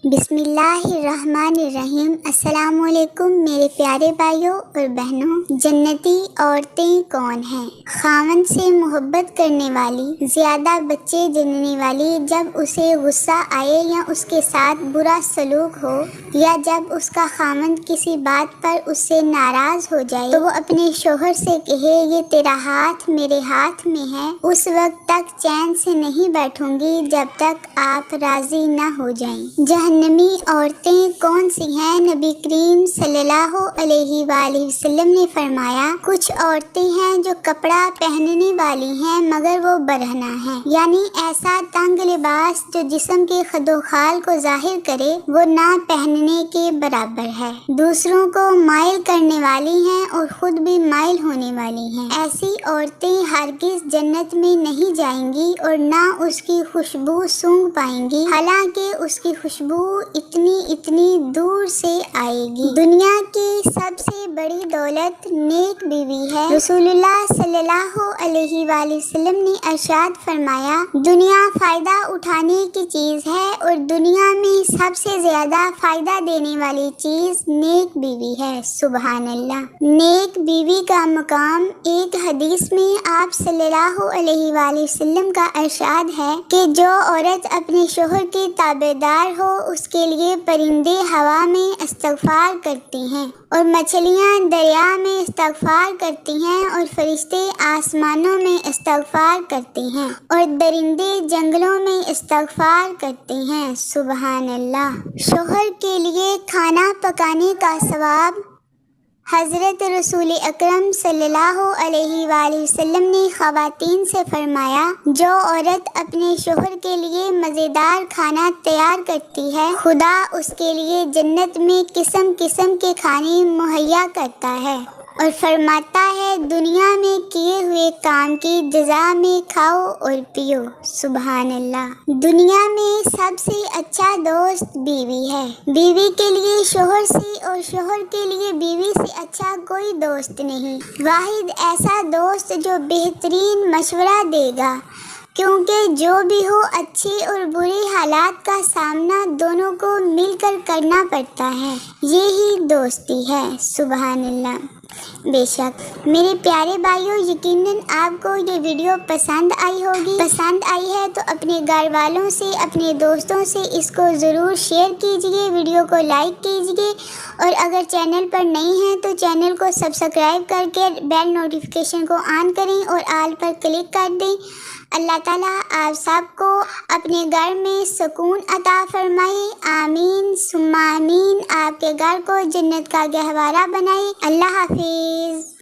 بسم اللہ الرحمن الرحیم۔ السلام علیکم میرے پیارے بھائیوں اور بہنوں۔ جنتی عورتیں کون ہیں؟ خاوند سے محبت کرنے والی، زیادہ بچے جننے والی، جب اسے غصہ آئے یا اس کے ساتھ برا سلوک ہو، یا جب اس کا خاوند کسی بات پر اس سے ناراض ہو جائے تو وہ اپنے شوہر سے کہے یہ تیرا ہاتھ میرے ہاتھ میں ہے، اس وقت تک چین سے نہیں بیٹھوں گی جب تک آپ راضی نہ ہو جائیں۔ جہنمی عورتیں کون سی ہیں؟ نبی کریم صلی اللہ علیہ وآلہ وسلم نے فرمایا، کچھ عورتیں ہیں جو کپڑا پہننے والی ہیں مگر وہ برہنہ ہیں، یعنی ایسا تنگ لباس جو جسم کے خد و خال کو ظاہر کرے وہ نہ پہننے کے برابر ہے، دوسروں کو مائل کرنے والی ہیں اور خود بھی مائل ہونے والی ہیں۔ ایسی عورتیں ہرگز جنت میں نہیں جائیں گی اور نہ اس کی خوشبو سونگھ پائیں گی، حالانکہ اس کی خوشبو اتنی دور سے آئے گی۔ دنیا کی سب سے بڑی دولت نیک بیوی ہے۔ رسول اللہ صلی اللہ علیہ وآلہ وسلم نے ارشاد فرمایا، دنیا فائدہ اٹھانے کی چیز ہے اور دنیا میں سب سے زیادہ فائدہ دینے والی چیز نیک بیوی ہے۔ سبحان اللہ۔ نیک بیوی کا مقام، ایک حدیث میں آپ صلی اللہ علیہ وآلہ وسلم کا ارشاد ہے کہ جو عورت اپنے شوہر کی تابعدار ہو اس کے لیے پرندے ہوا میں استغفار کرتے ہیں اور مچھلیاں دریا میں استغفار کرتی ہیں اور فرشتے آسمانوں میں استغفار کرتے ہیں اور درندے جنگلوں میں استغفار کرتے ہیں۔ سبحان اللہ۔ شوہر کے لیے کھانا پکانے کا ثواب۔ حضرت رسول اکرم صلی اللہ علیہ وآلہ وسلم نے خواتین سے فرمایا، جو عورت اپنے شوہر کے لیے مزیدار کھانا تیار کرتی ہے خدا اس کے لیے جنت میں قسم قسم کے کھانے مہیا کرتا ہے اور فرماتا ہے دنیا میں کیے ہوئے کام کی جزا میں کھاؤ اور پیو۔ سبحان اللہ۔ دنیا میں سب سے اچھا دوست بیوی ہے۔ بیوی کے لیے شوہر سے اور شوہر کے لیے بیوی سے اچھا کوئی دوست نہیں۔ واحد ایسا دوست جو بہترین مشورہ دے گا، کیونکہ جو بھی ہو اچھے اور برے حالات کا سامنا دونوں کو مل کر کرنا پڑتا ہے، یہی دوستی ہے۔ سبحان اللہ۔ بے شک میرے پیارے بھائیوں، یقیناً آپ کو یہ ویڈیو پسند آئی ہوگی۔ پسند آئی ہے تو اپنے گھر والوں سے، اپنے دوستوں سے اس کو ضرور شیئر کیجیے، ویڈیو کو لائک کیجیے، اور اگر چینل پر نئے ہیں تو چینل کو سبسکرائب کر کے بیل نوٹیفیکیشن کو آن کریں اور آل پر کلک کر دیں۔ اللہ تعالیٰ آپ سب کو اپنے گھر میں سکون عطا فرمائے، آمین ثم آمین۔ آپ کے گھر کو جنت کا گہوارہ بنائے۔ اللہ حافظ۔